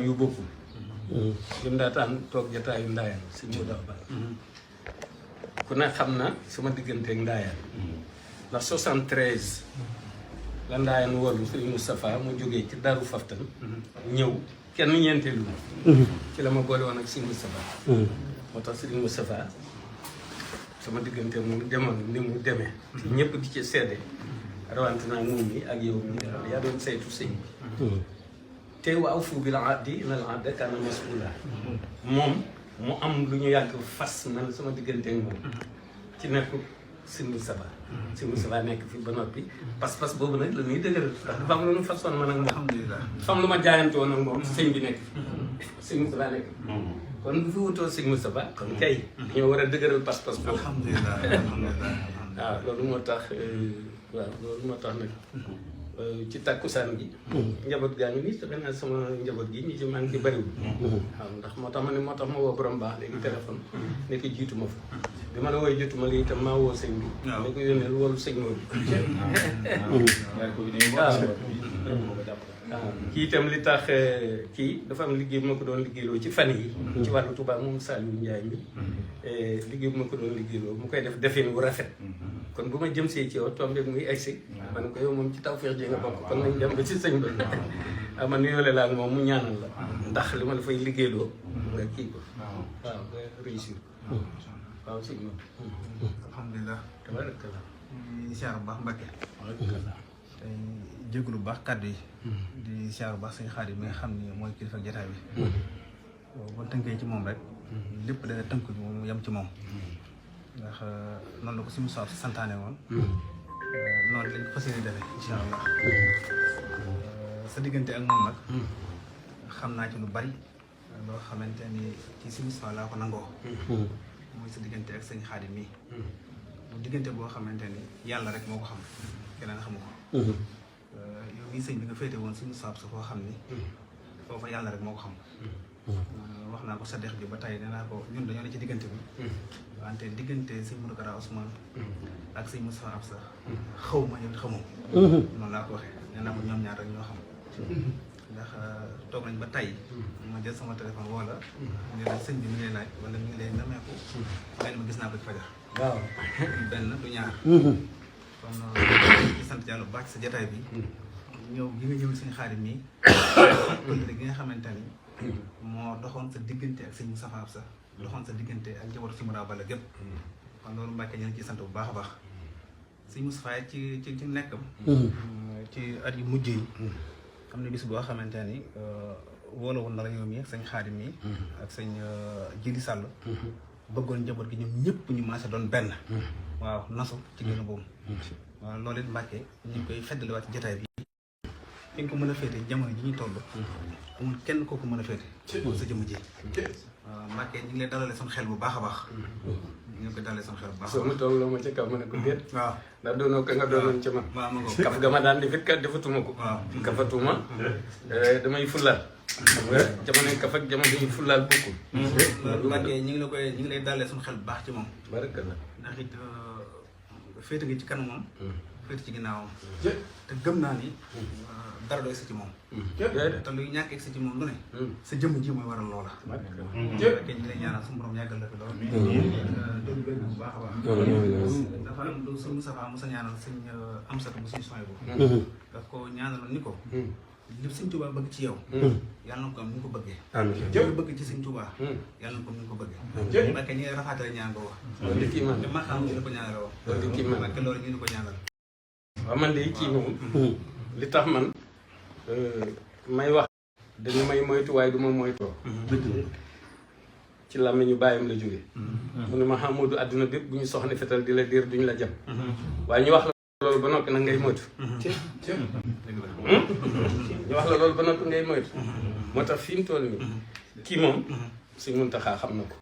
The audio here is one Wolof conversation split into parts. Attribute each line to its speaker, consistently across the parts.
Speaker 1: yu bokkul lim daataan toog jataayu ndaayaan si mu daw ba ku ne xam na sama digganteeg ndaayaan ndax 73 la ndaayaan wolu Serigne Moustapha mu jógee ci Daaru Faftan ñëw kenn ñeenteelu ci la ma boole woon ak Serigne Moustapha moo tax Serigne Moustapha sama diggante moom demoon ni mu demee ñëpp di ci seede rawante naa moom mi ak yow mi yaa doon saytu sëñ bi te wa awfu bil ahdi innal ahda kaana mas'uula moom mu am lu ñu yàgg fas man sama diggante ak moom ci nekk Serigne Moustapha Serigne Moustapha nekk fi ba noppi pas-pas boobu nag la ñuy dëgëral ndax dafa am lu ñu façon man ak moom alhamdulilah dafa am lu ma jaayante woon ak moom sëñ bi nekk Serigne Moustapha nekk kon bu fi wutoo Serigne Moustapha kon kay dañoo war a dëgëral pas-pas boobu
Speaker 2: alhamdulilah
Speaker 1: waaw loolu moo tax waaw loolu moo tax nag ci takkusaan gi njaboot gaa ngi nii te benn sama njaboot gi ñi ci maa ngi ci bëriwul waaw ndax moo tax ma woo borom baax léegi téléphone nekk jiitu ma fa bi ma la wooy jotuma lii itam maa woo sëñ bi ne ko yónneel woolu sëñ Modou waaw kii itam li tax kii dafa am liggéey bu ma ko doon liggéeyloo ci fan yi ci wàllu Touba moom Saliou Ndiaye mi liggéey bu ma ko doon liggéeyloo mu koy def defin wu rafet kon bu ma jëm see ci yow tombé muy egsi ma ne ko yow moom ci tawfeex ji nga bokk kon nañ dem ba ci sëñ ba waaw man yoole laa moom mu ñaanal la ndax li ma la fay liggéeyloo nga kii ko waaw nga réussir waaw sëñ moom
Speaker 2: alhamdulilah
Speaker 1: tabarakallah
Speaker 2: di siyaar bu baax Mbacke tey jégalu bu baax kàddu yi di siyaar bu baax sëñ Xaadim mi nga xam ni mooy kilifa jotaay bi boo tënkee ci moom rek lépp dana tënku ci moom yem ci moom ndax noonu la ko si Moussa santaane woon noonu lañ ko fas yéene defee incha allah sa diggante ak moom nag xam naa ci lu bari loo xamante ni ci si Moussa laa ko nangoo mooy sa diggante ak sëñ Xaadim mii bu diggante boo xamante ni yàlla rek moo ko xam keneen xamu ko yow mii sëñ bi nga féete woon si Moussa sa foo xam ni foofa yàlla rek moo ko xam wax naa ko sa dex bi ba tey nee naa ko ñun dañoo ne ci diggante bi wante diggante sëñ Modou Kara Ousmane ak sëñ Moussa Absa xaw ma yow xamoo noonu laa ko waxee nee naa ko ñoom ñaar rek ñoo xam ndax toog nañ ba tey ma jël sama téléphone wala ne la sëñ bi mi ngi lay laaj wala mi ngi lay nameeku benn ma gis naa ko ci fajar
Speaker 1: waaw
Speaker 2: benn du ñaar kon di sant yàlla bu baax ci sa jotaay bi ñëw gi nga ñëw sëñ Xaadim mii pëlre gi nga xamante ni moo doxoon sa diggante ak sëñ Moussa Absa doxoon sa diggante ak njabootu si Moura Balla gépp kon loolu Mbàkke ñu ngi ciy sant bu baax a baax sëñ Moussa ci nekkam ci at yu mujj yi xam ne bis boo xamante ni wóola woon na la yow mi ak sëñ Xaadim mi ak sëñ Jili Sàll bëggoon njaboot gi ñoom ñëpp ñu maase doon benn waaw nasu ci gën a boobu waaw loolu it Mbàkke ñu ngi koy feddaliwaat ci jotaay bi fi nga ko mën a féete jamono ji ñuy toll amul kenn koo ko mën a féete sa jëmm ji waaw Mbàkke ñu ngi lay dalale son xel bu baax a baax ñu ngi koy dalalee son xel bu baax
Speaker 1: soo ma toog loo ma ca kaw ma ne ko déet
Speaker 2: waaw
Speaker 1: ndax doonoo ko nga doonoon ca man
Speaker 2: waaw ma ko
Speaker 1: kaf ga ma daan defit kat defatuma ko
Speaker 2: waaw
Speaker 1: kafatuma damay fullaal xam nga jamono kaf ak jamono yi fullaal bokkul
Speaker 2: Mbàkke ñu ngi lay dalalee son xel bu baax ci moom
Speaker 1: barakallah
Speaker 2: ndax it féete nga ci kanam moom féete ci ginnaawam te gëm naa ni dara doo egsi ci moom te luy ñàkk egsi ci moom lu ne sa jëmm ji mooy waral loola fekkee ñu lay ñaanal su borom yàggal la fi lool doolu bëgg bu baax a baax dafa am lu sëñ Moustapha Moussa ñaanal sëñ Amsatu bu suñu soy bu daf ko ñaanaloon ni ko li sëñ Tuubaa bëgg ci yow yàlla na ko am ni nga ko bëggee li bëgg ci sëñ Tuubaa yàlla na ko am ni nga ko bëggee Mbàkke ñu ngi rafaatale ñaan ko wax
Speaker 1: loolu di kii man
Speaker 2: ma xam ñu ko ñaanal wax
Speaker 1: loolu di kii man
Speaker 2: Mbàkke loolu ñu ko ñaanal
Speaker 1: waaw man de kii moom li tax man may wax dañu may moytu waaye du ma moytoo ci làmmiñu bàyyam la jóge mu ne ma Hamadou àdduna bépp bu ñu soxne fetal di la diir duñu la jam waaye ñu wax la loolu ba noppi nag ngay moytu ñu wax la loolu ba noppi ngay moytu moo tax fi mu toll nii kii moom Sëñ Muntaxa xam na ko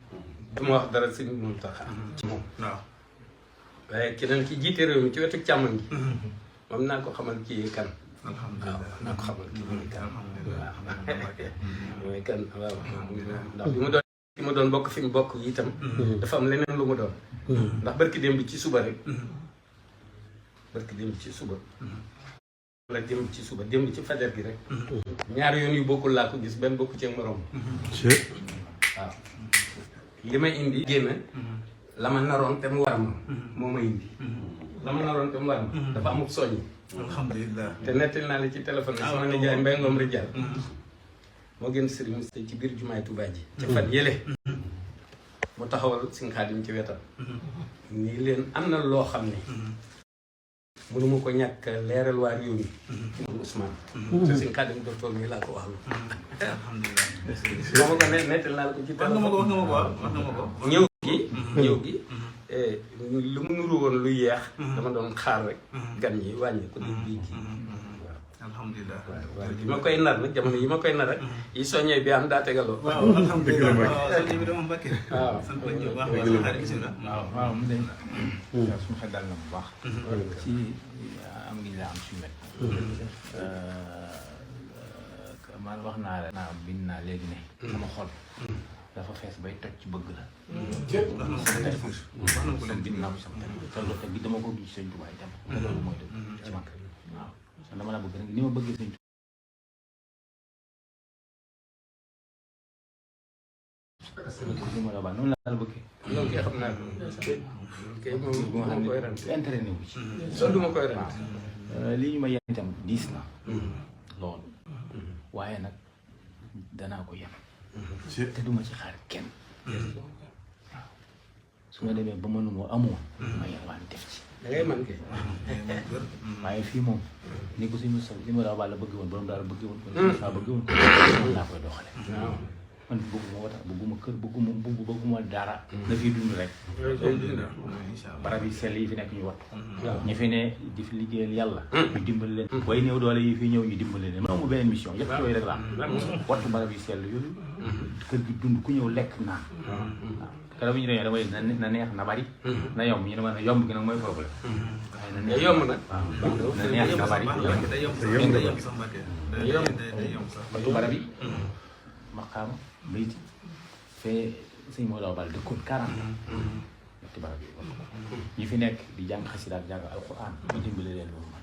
Speaker 1: du ma wax dara Sëñ Muntaxa ci moom
Speaker 2: waaw
Speaker 1: waaye keneen ki jiite réew mi ci wetu càmmoñ gi moom naa ko xamal kii kan
Speaker 2: alhamdulilah
Speaker 1: waaw naa ko xamal kii mooy kan
Speaker 2: alhamdulilah
Speaker 1: mooy kan waaw ndax bi mu doon ki ma doon bokk fi mu bokk itam dafa am leneen lu mu doon ndax barki démb bi ci suba rek barki démb ci suba la démb ci suba démb ci fajar gi rek ñaari yoon yu bokkul laa ko gis benn bokku ci morom waaw li may indi génn la ma naroon te mu war ma moo ma indi la ma naroon te mu war ma dafa amuk soññi
Speaker 2: alhamdulilah
Speaker 1: te nettali naa la ci téléphone bi sama nijaay Mbaye Ngom Rijal moo gën Serigne Moustapha ci biir jumaay Touba ji ca fan yële mu taxawal Sëñ Xaadim ci wetam nii leen am na loo xam ne mënuma ko ñàkk leeral waa réew mi ci moom Ousmane te Sëñ Xaadim docteur mi laa ko wax lu
Speaker 2: alhamdulilah
Speaker 1: moo ma ko nettali naa la ko ci téléphone
Speaker 2: wax nga ma ko
Speaker 1: ñëw gi lu mu nuru woon lu yeex dama doon xaar rek gan ñi wàññi ko di bii kii
Speaker 2: alhamdulilah
Speaker 1: waaw yi ma koy nar nag jamono yi ma koy nar rek yi soññee bi am daa tegaloo
Speaker 2: waaw alhamdulilah soññee bi dama Mbacke
Speaker 1: waaw
Speaker 2: sant nañ bu baax
Speaker 3: waaw mu ne suñu xel dal na bu baax ci am ngi la am suñu wet man wax naa la naa bind naa léegi ne sama xol dafa fees bay toj ci bëgg la bind naa ko sama téléphone te bi dama ko gis Sëñ Tuubaa itam te loolu mooy dëgg ci man waaw dama la bëgg rek ni ma bëggee Sëñ Tuubaa noonu laa la bëggee
Speaker 1: loolu kay xam naa ko kay moom
Speaker 3: bu nga xam
Speaker 1: koy rant
Speaker 3: ne intérêt wu ci
Speaker 1: loolu du ma koy rant
Speaker 3: lii ñu ma yenn itam diis na loolu waaye nag danaa ko yem te duma ci xaar kenn waaw su ma demee ba mënuma amoon ma yelwaan def ci
Speaker 1: da ngay man kay
Speaker 3: waaye fii moom ni ko suñu sol li ma la bëgg woon borom daal bëgg woon ko saa bëgg woon ko mën naa koy doxale man bëgguma wata bëgguma kër bëgguma dara na fi dund rek barab yi sell yi fi nekk ñu wattu ñi fi ne di fi liggéeyal yàlla ñu dimbali leen way néew doole yi fi ñëw ñu dimbali leen ma amu beneen mission yëpp yooyu rek la am wattu barab yi sell yooyu kër gi dund ku ñëw lekk naan waaw kala bu ñu demee dama na neex na bari na yomb ñu ne ma ne yomb gi nag mooy problème waaye na neex
Speaker 1: yomb nag
Speaker 3: na neex na bari wattu barab yi maqaama bayti fee sëñ moo daw bal dëkkoon 40 ñetti barab yi ñi fi nekk di jàng xasida ak jàng alquran ñu dimbale leen loolu man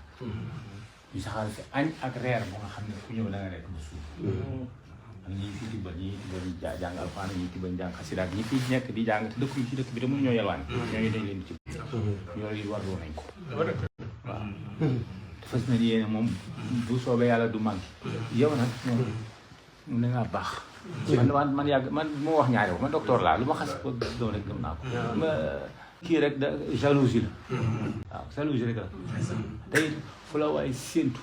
Speaker 3: ñu saxaal fi añ ak reer bu nga xam ne ku ñëw la nga lekk ba suuf ak ñi fi tibbal ñi tibbal jàng alquran ñi tibbal jàng xasida ak ñi fi nekk di jàng te dëkk yi ci dëkk bi te mënu ñoo yelwaan ñooñu dañ leen ci ñoo yi warloo nañ ko waaw te fas na yéene moom bu soobee yàlla du manqué yow nag moom da ngaa baax man yàgg man moo wax ñaari wax man docteur laa lu ma xas ko gëm rek gëm naa ko kii rek da jalousie la waaw jalousie rek la tey fu la waaye séentu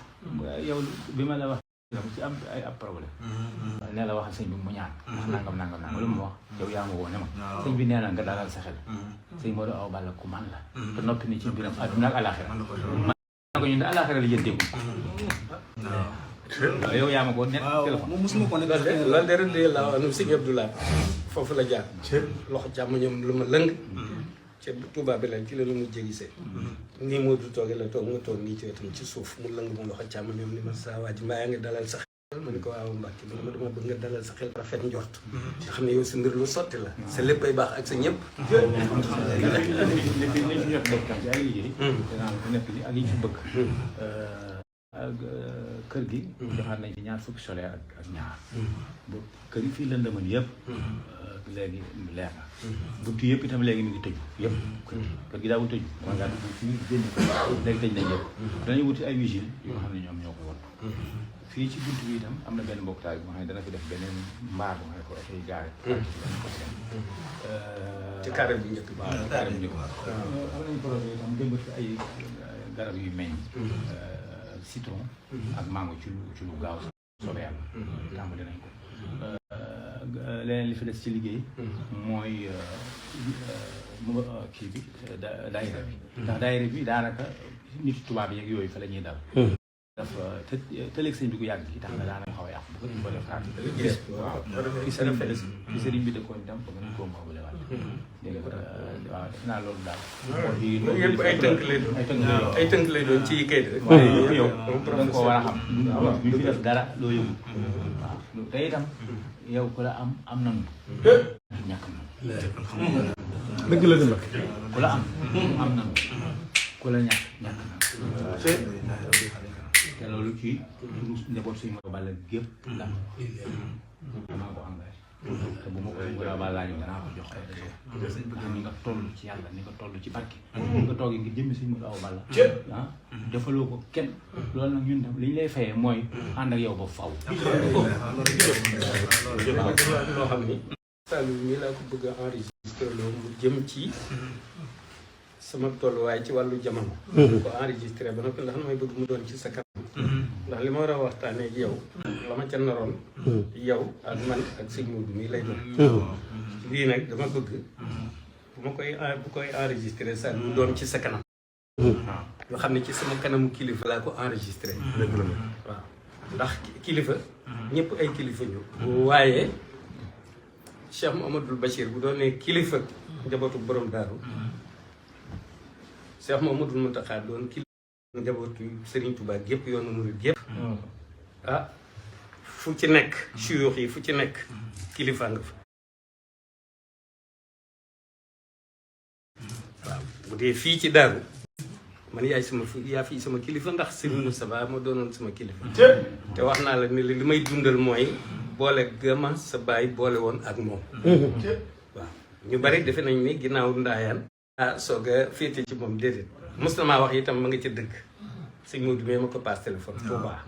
Speaker 3: yow bi ma la wax ci am ay ab problème nee la waxal sëñ bi mu ñaan wax nangam lu ma wax yow yaa ma woo ne ma sëñ bi nee na nga dalal sa xel sëñ Modou Awa Balla ku man la te noppi ni ci mbiram àdduna ak àlaxira man na ko ñun de àlaxira la jënteeku waaw yow yaa ma ko nekk téléphone
Speaker 2: moom mosuma ko nekk
Speaker 1: loolu de rek la wax nu Sëñ Abdoulaye foofu la jaar loxo càmm ñoom lu ma lëng ca Touba bi la ci la lu mu jégisee nii moo du tooge la toog nga toog nii ci wetam ci suuf mu lëng mu loxo càmm ñoom ni ma saa waa ji mbaa yaa ngi dalal sa xel ma ni ko waaw Mbàkke ma dama bëgg nga dalal sa xel rafet njort nga xam ne yow sa mbir lu sotti la sa lépp ay baax ak sa ñëpp
Speaker 3: ay liggéey nekk li ak yi ci bëgg kër gi joxaat nañ ci 2 fukki solaire ak ñaar bu kër yi fii lëndëman yëpp léegi leer na buntu yëpp itam léegi mi ngi tëju yëpp kër gi daawul tëju man ngaa dugg fii génn léegi tëj nañ yëpp dañuy wuti ay vigile yoo xam ne ñoom ñoo koy wattu fii ci buntu bi itam am na benn mbokktaay bu nga xam ne dana fi def beneen mbaar bu nga xam ne ko oto yi gaare
Speaker 1: ci carré bu njëkk bi
Speaker 3: waaw carré bu njëkk am nañ projet itam démb fi ay garab yu meññ citron ak mango ci lu gaaw soobee yàlla tàmbali nañ ko leneen li fi des ci liggéey mooy kii bi daayira bi ndax daayira bi daanaka nit tubaab yeeg yooyu fa la ñuy dal dafa te léegi sëñ bi ko yàgg gi tax na daanaka xaw a yàqu bu ko def xaar waaw fi sëriñ bi dëkkoon itam bëgg nañ koo mawule waat dégg nga waaw def naa loolu daal
Speaker 1: yëpp ay tënk lay doon ay tënk lay doon ci kayit rek
Speaker 3: waaye yëpp yow da nga koo war a xam ñu fi def dara loo yëgul waaw te itam yow ku la am nanu ñàkk nanu
Speaker 4: dëgg la dëgg
Speaker 3: ku la am nanu ku la ñàkk nanu te loolu ci turu njaboot Sëñ Modou Balla gépp la maa ko engagé te bu ma ko Sëñ Modou Balla laajoon danaa ko jox ndax ni nga toll ci yàlla ni nga toll ci barke ni nga toogee ngir jëmmi Sëñ Modou Balla ah defaloo ko kenn loolu nag ñun tam li ñu lay fayee mooy ànd ak yow ba faw
Speaker 1: loo xam ni Saliou ñii laa ko bëgg a enregistré loo mu jëm ci sama tolluwaay ci wàllu jamono ko enregistré ba noppi ndax may bëgg mu doon ci sa kanam ndax li ma war a waxtaanee ak yow la ma ca naroon yow ak man ak sëñ Modou mii lay doon lii nag dama bëgg bu koy enregistré sa mu doon ci sa kanam yoo xam ne ci sama kanamu kilifa laa ko enregistré waaw ndax kilifa ñëpp ay kilifa ñu waaye Cheikh Mouhamadoul Bachir bu doon ne kilifa njabootu borom daaru Cheikh Mouhamadoul Mountakha doon kilifa njabootu Serigne Touba gépp yoonu murid gépp ah fu ci nekk suyuux yi fu ci nekk kilifa nga fa waaw bu dee fii ci daaru man yaa fii sama kilifa ndax Serigne Moustapha moo doonoon sama kilifa te wax naa la ni li may dundal mooy boole gama sa baay boole woon ak moom waaw ñu bari defe nañ ni ginnaaw ndaayaan soog a féete ci moom déedéet mos na maa wax itam ma nga ca dëgg sëñ Modou mee ma ko passe téléphone Touba